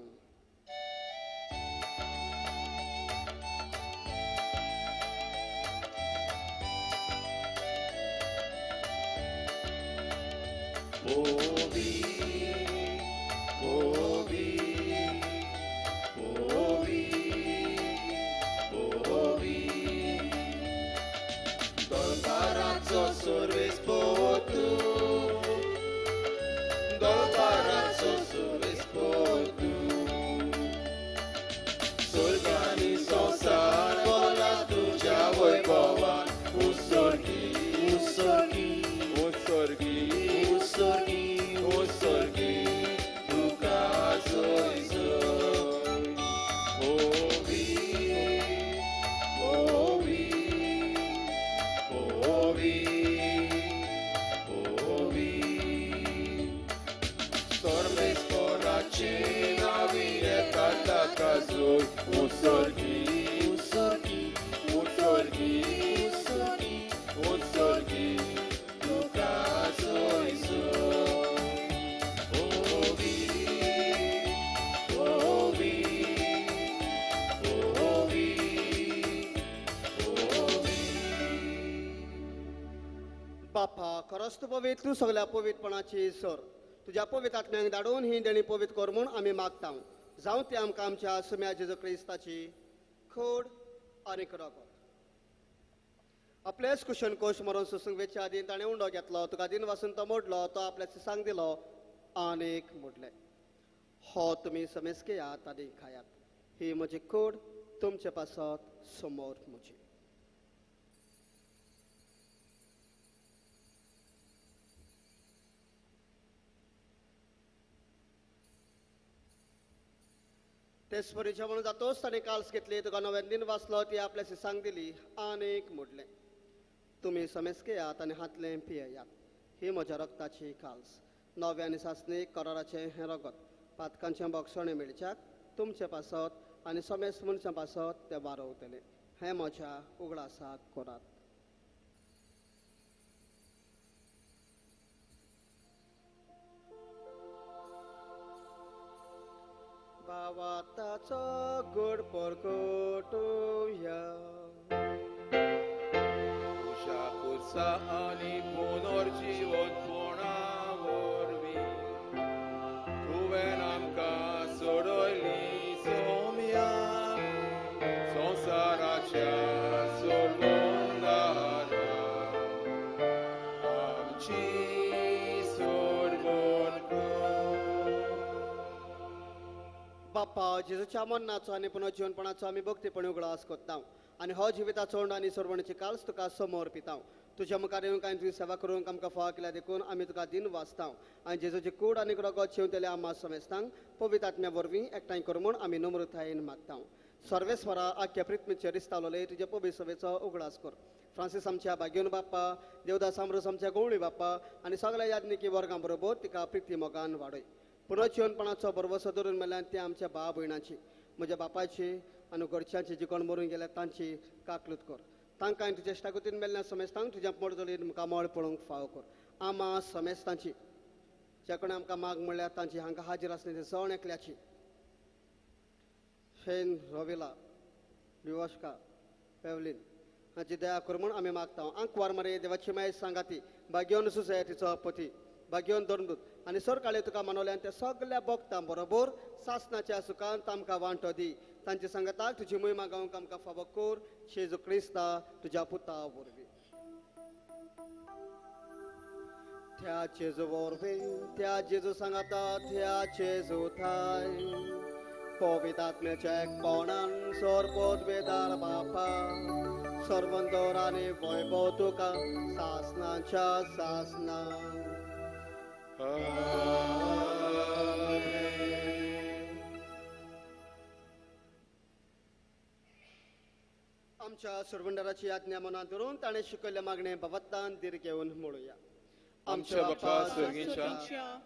बापा खरोच तू पवित्र तू सगळ्या पवित्रपणाची सर तुझ्या पवित्र आत्म्यांक धाडून ही देणी पवित्र कर म्हूण आमी मागता. जावं ती आमकां आमच्या सुम्या जेजू क्रिस्ताची खोड आनी रगत. आपलेच कुशन कोश मरून सुसूंक वेच्या आदी ताणें उंडो घेतलो तुका दिन वासून तो मोडलो तो आपल्या सिसांक दिलो आनीक मोडले. हो तुमी समेस्के यात आनी खायात. ही म्हजी खोड तुमचे पासत समोर म्हजी. तेचपरी जेवण जातोच ताणें काल्स घेतली तुका नव्यान दिन वाचलो ती आपल्या सिसांक दिली आनीक मोडले. तुमी समेस्के यात आनी हातलें पियेयात. ही म्हज्या रक्ताची काल्स नव्या आनी सासणीक कराराचें हें रगत पातकांचें बोगसणें मेळच्याक तुमचे पासत आनी समेस्त मनशां पासत ते वारवतले. हें म्हज्या उगडासाक करात. भावाताचो गोड परगटुया Ușa ani punorcivotpona vorbi Tuvenam ca soroli somia Sonsaracea sorbondara Amci sorbonco बाप्पा जेजूच्या मरणाचो आनी पुनर्जीवनपणाचो आमी भक्तीपणी उगडास कोत्ता आनी हो जिविताचो ओंड आनी सोडवणीची काल्स तुका समोर पिता. तुज्या मुखार येवन कांय तुजी सेवा करूंक आमकां फाव केल्या देखून आमी तुका दिन वाचता आनी जेजूची कूड आनी रगत शिवतले आम्हा समेस्तांक पवित्र आत्म्या वरवीं एकठांय कर म्हूण आमी नम्रतायेन मागता. सर्वेस्वरा आख्या पृथ्वीचेर रिस्तावले तुजे पवित्र सभेचो उगडास कर. फ्रांसीस आमच्या भाग्यवन बाप्पा देवदास आमरोस आमच्या गवळी बाप्पा आनी सगळ्या याज्ञिकी वर्गां बरोबर तिका प्रिती मोगान वाडय. पुनर्जीवनपणाचो बरवसो धरून मेल्यान ती आमच्या भाव भयणांची म्हज्या बापायची आनी घरच्यांची जी कोण मरून गेल्या तांची काकलूत कर. तांकां तुज्या इश्टागतीन मेल्ल्या समेस्तांक तुज्या मोडजोलीन कामळ पळोवंक फाव कर. आम्हा समेस्तांची जे कोणी आमकां माग म्हणल्यार तांची हांगा हाजीर आसली ते सण एकल्याची शेन रविला लिवोश्का पेवलीन हाची दया कर म्हूण आमी मागता. आंकवार मरे देवाची माय सांगाती भाग्यवन सुसय तिचो पती भाग्यवन धर्मदूत आनी सर काळे तुका मानवल्यान त्या सगळ्या भक्तां बरोबर सासणाच्या सुखांत आमकां वांटो दी. तांचे सांगताक तुजी महिमा गावंक आमकां फावो कर. जेजू क्रिस्ता तुज्या पुता वरवीं. त्या जेजू वरवीं त्या जेजू सांगता त्या जेजू थाय पवित्र आत्म्याच्या एकपणान सरपद बेदार बापा सर्वंदर आनी वैभव तुका सासणाच्या सासना. आमच्या सुरवंडराची आज्ञा मनात धरून ताणें शिकयल्ले मागणें भवत्तान दीर घेवन म्हणुया. आमच्या बापा स्वर्गीच्या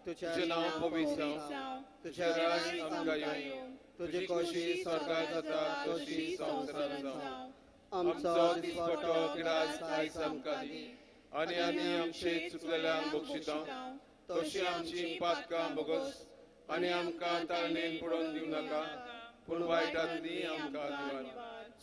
तुझे नाव पवित्र जावं तुझे राज आमकां येवं तुझी खोशी स्वर्गात जाता तशी संवसारात जावं आमचो दिसपट्टो किडास आयज आमकां दी आनी आमी आमचे चुकलेल्यांक बक्षिता तशी आमची पातकां बोगस आनी आमकां ताळणेन पडोवन दिवं नाका पूण वायटांतली आमकां निवार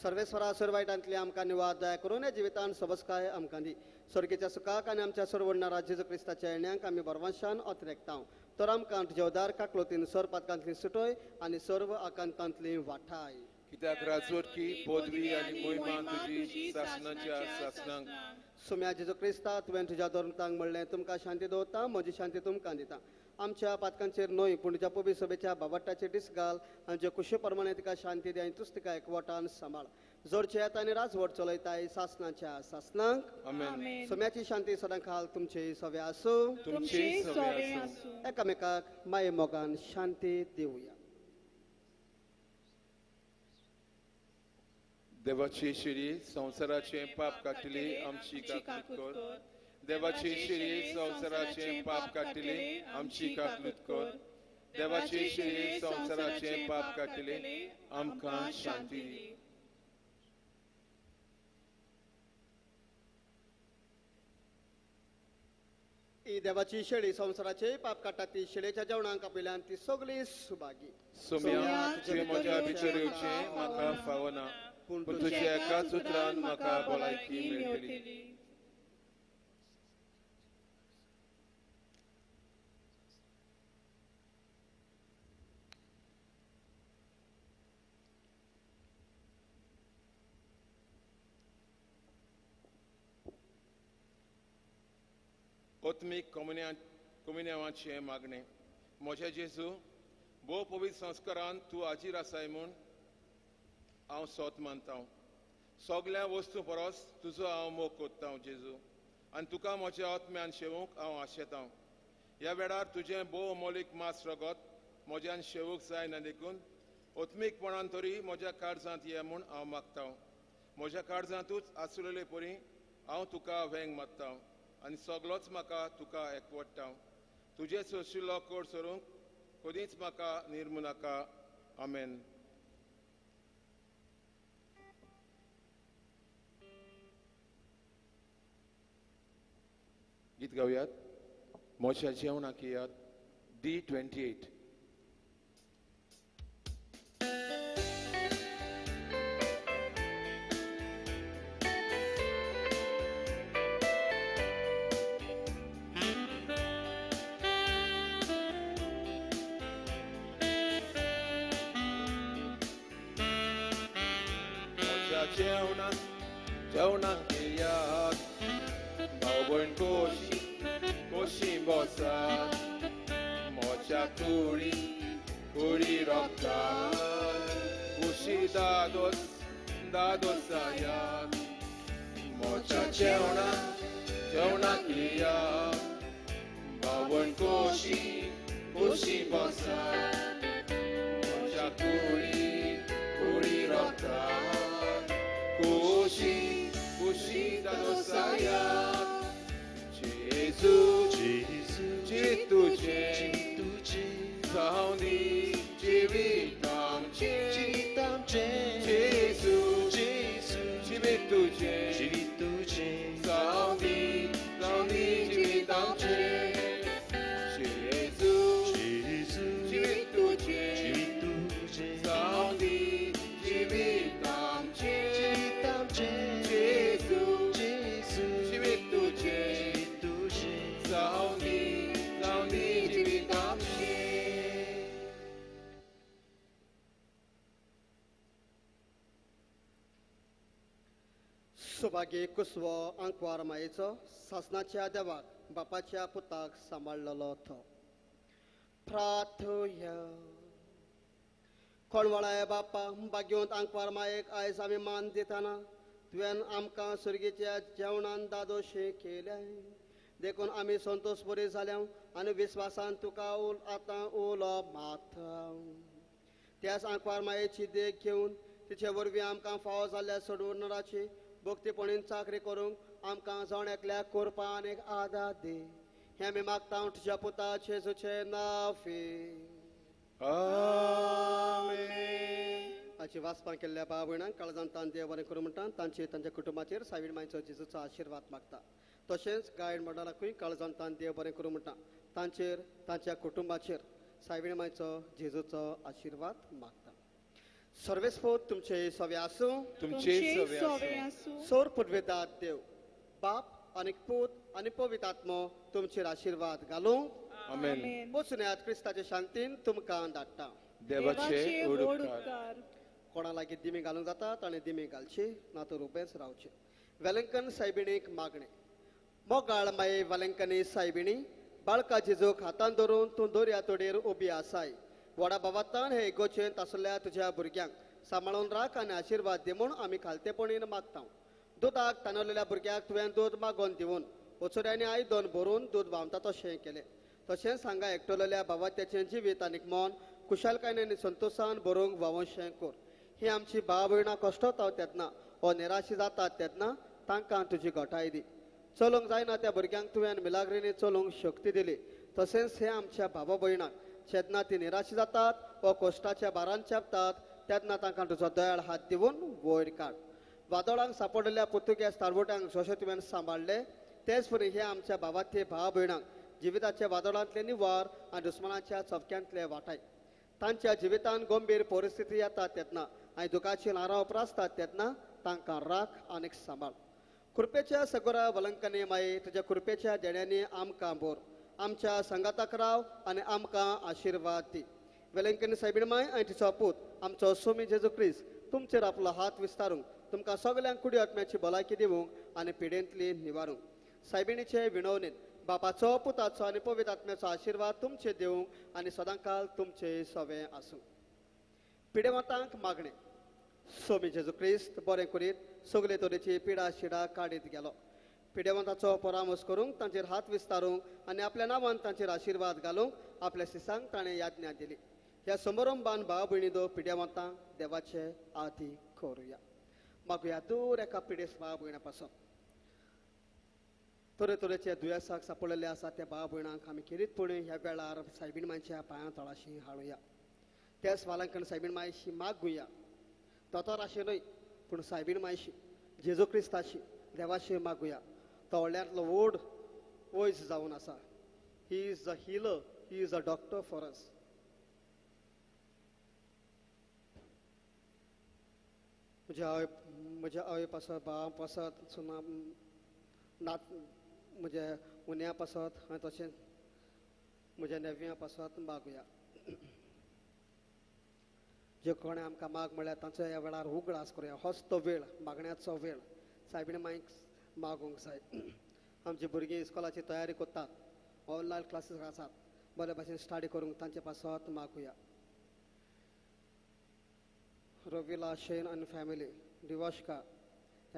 सर्वेस्वरा सर्वायटांतली आमकां निवाद दया करून हे जिवितान सबस्काय आमकां दी स्वर्गीच्या सुखाक आनी आमच्या सर्वण्णा राज्य क्रिस्ताच्या येण्याक आमी बरवाशान अत्रेकतांव तर आमकां जेवदार काकलोतीन सर पातकांतली सुटय आनी सर्व आकांतांतली वाठाय कित्याक राजवटकी पदवी आनी मोहिमा तुजी शासनाच्या शासनाक सुम्या जेजू क्रिस्ता तुवें तुज्या धर्मतांक म्हणलें तुमकां शांती दवरता म्हजी शांती तुमकां दिता आमच्या पातकांचेर न्हय पूण तुज्या पवित्र सभेच्या बाबटाचेर दीस घाल आनी जे कुशे प्रमाणे तिका शांती दी आनी तूंच तिका एकवटान सांबाळ जोडचेत आनी राजवट चलयताय शासनाच्या शासनाक आमेन सुम्याची शांती सदां खाल तुमचे सवे आसूं तुमची सवे आसूं एकामेकाक माये मोगान शांती दिवया देवाची शिरी संवसाराचे पाप काडटली आमची काकूट कर देवाची शिरी संवसाराचे पाप काडटली आमची काकूट कर देवाची शिरी संवसाराचे पाप काडटली आमकां शांती दी ही देवाची शेळी संवसाराचे पाप काडटा ती शेळेच्या जेवणाक आपयल्यान ती सगळी सुभागी सोम्या तुजे म्हज्या भितर येवचे म्हाका फावना पूण तुज्या एकाच उतरान म्हाका भलायकी मेळटली ओत्मीक कम्युनियावाचे मागणे म्हज्या जेजू भोव पवित्र संस्कारान तूं हाजीर आसाय म्हूण हांव सोत मानता सगळ्या वस्तू परस तुजो हांव मोग कोत्ता जेजू आनी तुका म्हज्या आत्म्यान शेवूंक हांव आशेतां ह्या वेळार तुजें भोव अमोलीक मास रगत म्हज्यान शेवूंक जाय ना देखून ओत्मीकपणान तरी म्हज्या काळजांत ये म्हूण हांव मागतां म्हज्या काळजांतूच आसलेले परी हांव तुका वेंग मागतां आनी सगळोच म्हाका तुका एकवटता तुजे सोशिल्लो कोड सोरूंक कधीच म्हाका निर्मू नाका आमेन गीत गावयात मोच्या जेवणाक येयात D28 जेवणाक येयात भाव भयण कोशी बसात मोच्या कुडी रोगतात कुशी दादोस जायात मोच्या जेवणाक येयात भाव भयण कोशी बसात मोच्या कुडी रोगतात Kushi danosaya Jesus Chituche Saundi Chivitam Jesus Chivituche Saundi Chivitam Jesus Chivituche Saundi Chivitam Subhagi कुसवो Ankwar मायेचो सासनाच्या देवाक बापाच्या पुताक सांबाळलेलो तो प्रार्थया कोणवळाय बापा बाग्योंत अंकवार मायेक आयज आमी मान दिताना तुवें आमकां सुर्गेच्या जेवणान दादोशें केलें देखून आमी संतोश बरी जाल्या आनी विस्वासान तुका आतां उलो मागता त्याच अंकवार मायेची देख घेवन तिचे वरवीं आमकां फावो जाल्ल्या सोडवणाराची भक्तीपणीन चाकरी करूंक आमकां जाण एकल्याक कोरपा आनी आदार दे हे आमी मागता तुझ्या पुता जेजूचे नांवे आमेन. ताची वाचपां केल्ल्या भाव भयणांक काळजांत तान देव बरें करूं म्हणटा तांचे तांच्या कुटुंबाचेर सावीण मायचो जेजूचो आशिर्वाद मागता. तशेंच गायड मंडळाकूय काळजांत तान देव बरें करूं म्हणटा तांचेर तांच्या कुटुंबाचेर सावीण मायचो जेजूचो आशिर्वाद मागता. सर्वेस्फोत तुमचे सवे आसूं. तुमचे सवे आसूं. सोर पुर्वेदाद देव बाप आनी पूत आनी पवित्र आत्मो तुमचेर आशिर्वाद घालूं. आमेन. वचून क्रिस्ताचे शांतीन तुमकां धाडटा. देवाचे उपकार. कोणा लागीं दिमी घालूंक जाता ताणें दिमी घालची ना तर उबेच रावचें. वेलंकन सायबिणीक मागणें. मोगाळ माये वेलंकनी सायबिणी बाळका जेजूक हातान धरून तूं दर्या तोडेर उबी आसाय. व्हडा भावातान हे इगोचेंत आसल्या तुज्या भुरग्यांक सांबाळून राख आनी आशिर्वाद दी म्हूण आमी खालतेपणीन मागता. दुदाक तांदळलेल्या भुरग्याक तुवें दूद मागोवन दिवन ओचोऱ्यांनी आयदन भरून दूद व्हांवता तशें केलें. तशेंच हांगा एकटोलेल्या भावात्याचें जिवीत आनीक मन कुशलकायेन आनी संतोशान भरूंक व्हांवशें कर. ही आमची भाव भयणां कश्टांत तेन्ना वा निराशी जातात तेन्ना तांकां तुजी घोटाय दी. चलूंक जायना त्या भुरग्यांक तुवें मिलाग्रींनी चलूंक शक्ती दिली. तशेंच हे आमच्या भाव भयणांक जेन्ना ती निराशी जातात वा कश्टाच्या भारान चेपतात तेन्ना तांकां तुजो दयाळ हात दिवन वयर काड. वादळांक सांपडलेल्या पुर्तुगेज तारवट्यांक जशें तुवें सांबाळले तेच परी हे आमच्या भावाचे भाव भयणांक जिविताच्या वादळांतले निवार आनी दुस्मनाच्या चपक्यांतले वाटाय. तांच्या जिवितांत गंभीर परिस्थिती येतात तेन्ना आनी दुखाची ल्हारां उप्रासतात तेन्ना तांकां राख आनीक सांबाळ. कृपेच्या सगोरा वलंकनी माये तुज्या कृपेच्या देण्यांनी आमकां भर. आमच्या संगाताक राव आनी आमकां आशिर्वाद दी. वेलंकनी सायबीण माय आनी तिचो पूत आमचो स्वामी जेजू क्रिस्त तुमचेर आपलो हात विस्तारूंक तुमकां सगल्यांक कुडी आत्म्याची भलायकी दिवंक आनी पिडेंतली निवारूंक. सायबिणीचे विणवणेन बापाचो पुताचो आनी पवित्र आत्म्याचो आशिर्वाद तुमचे दिवंक आनी सदांकाल तुमचे सवे आसूं. पिडेवंतांक मागणें. स्वामी जेजू क्रिस्त बरें करीत सगले तरेची पिडा शिडा काडीत गेलो. पिडेवंताचो परामोस करूंक तांचेर हात विस्तारूंक आनी आपल्या नांवान तांचेर आशिर्वाद घालूंक आपल्या शिसांक ताणें याज्ञा दिली. ह्या समारंभान भाव भयणी दो पिडेवंतांक देवाचे आदी करुया. मागुया दूर एका पिडेस भाव भयणां पासून तरेतरेचे दुयेंसाक सांपडलेले आसा त्या भाव भयणांक आमी खेरीतपणी ह्या वेळार सायबीण मांयच्या पांयां तळाशी हाडुया. तेच वालांकण सायबीण मायशी मागुया. दोतोराशी न्हय पूण सायबीण मायशी जेजू क्रिस्ताशी देवाशी मागुया. तो व्हडल्यांतलो व्हड वयस जावन आसा. He is a healer. He is a doctor for us. म्हज्या आवय पासत भावा पासत सुना नात म्हज्या उन्या पासत आनी तशेंच म्हज्या नेव्या पासत मागुया. जे कोणें आमकां माग म्हळ्यार तांचो ह्या वेळार उगडास करुया. होच तो वेळ मागण्याचो वेळ. सायबीण मांयक मागूंक जाय. आमची भुरगीं इस्कॉलाची तयारी करतात. ऑनलायन क्लासीस आसात. बरे भाशेन स्टडी करूंक तांचे पासत मागुया. रविला शेन आनी फॅमिली डिवॉश्का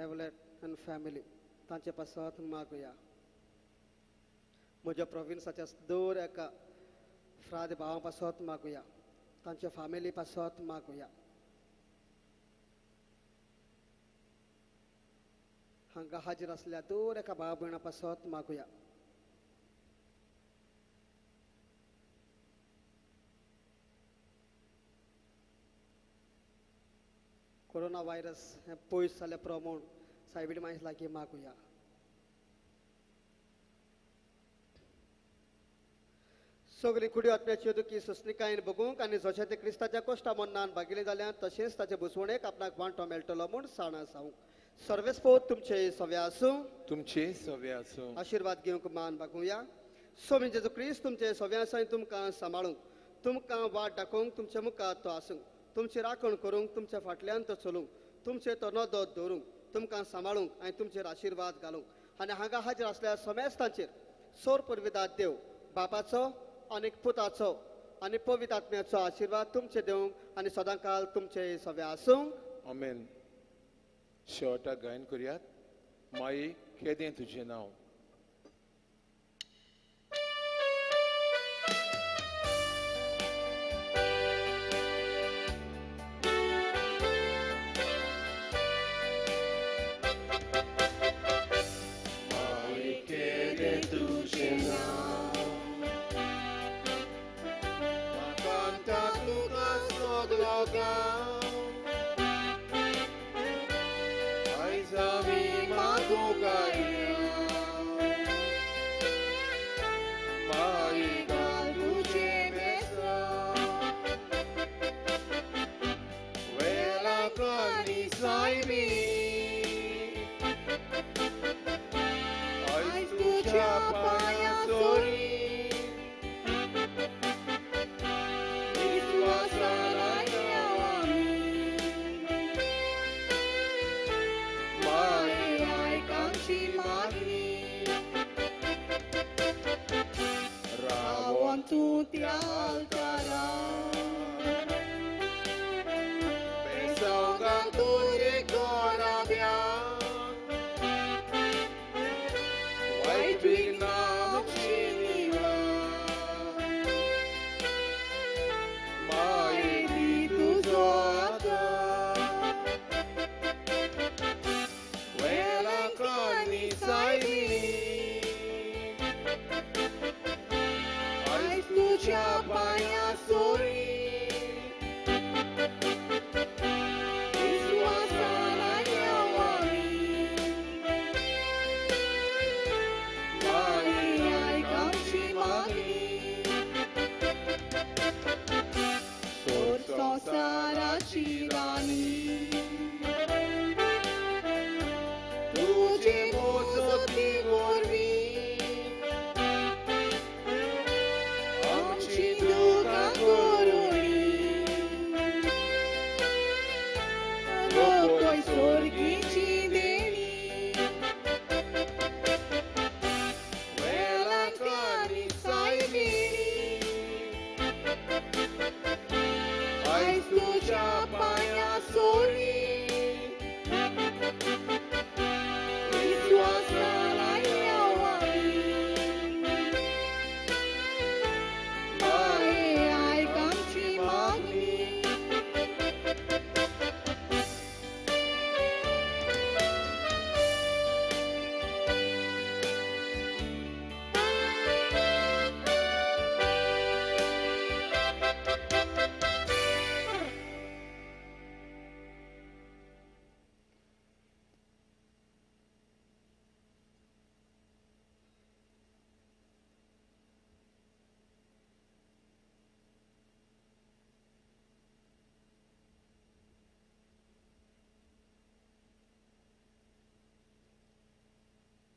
एवलेट आनी फॅमिली तांचे पासत मागुया. म्हज्या प्रोविन्साच्या दर एका फ्राद भावा पासत मागुया. तांच्या फॅमिली पासत मागुया. हांगा हाजीर आसल्या दर एका भाव भयणां पासत मागुया. कोरोना व्हायरस हें पयस जाल्या प्रमाण सायबीण मांय लागीं मागुया. सगळी कुडी आत्म्याची दुखी सुस्निकायेन बगूंक आनी जशें ते क्रिस्ताच्या कश्टा मन्नान भागिले जाल्यार तशेंच ताचे बुसवणेक आपणाक वांटो मेळटलो म्हूण साणा जावंक. सर्वेस्फोत तुमचे सवे आसूं. तुमचे सवे आसूं. आशिर्वाद घेवंक मान मागुया. स्वामी जेजू क्रिस्त तुमचे सवे आसा तुमकां सांबाळूंक तुमकां वाट दाखोवंक तुमच्या मुखार तो आसूंक तुमची राखण करूंक तुमच्या फाटल्यान तो चलूंक तुमचे तो नदो दवरूंक तुमकां सांबाळूंक आनी तुमचेर आशिर्वाद घालूंक आनी हांगा हाजीर आसल्या समेस्तांचेर सोर पुर्विदाद देव बापाचो आनी पुताचो आनी पवित्र आत्म्याचो आशिर्वाद तुमचे दिवंक आनी सदांकाल तुमचे सवे आसूं. आमेन. शेवटाक गायन करुयात. माई केदें तुजें नांव. Tuže nám त्या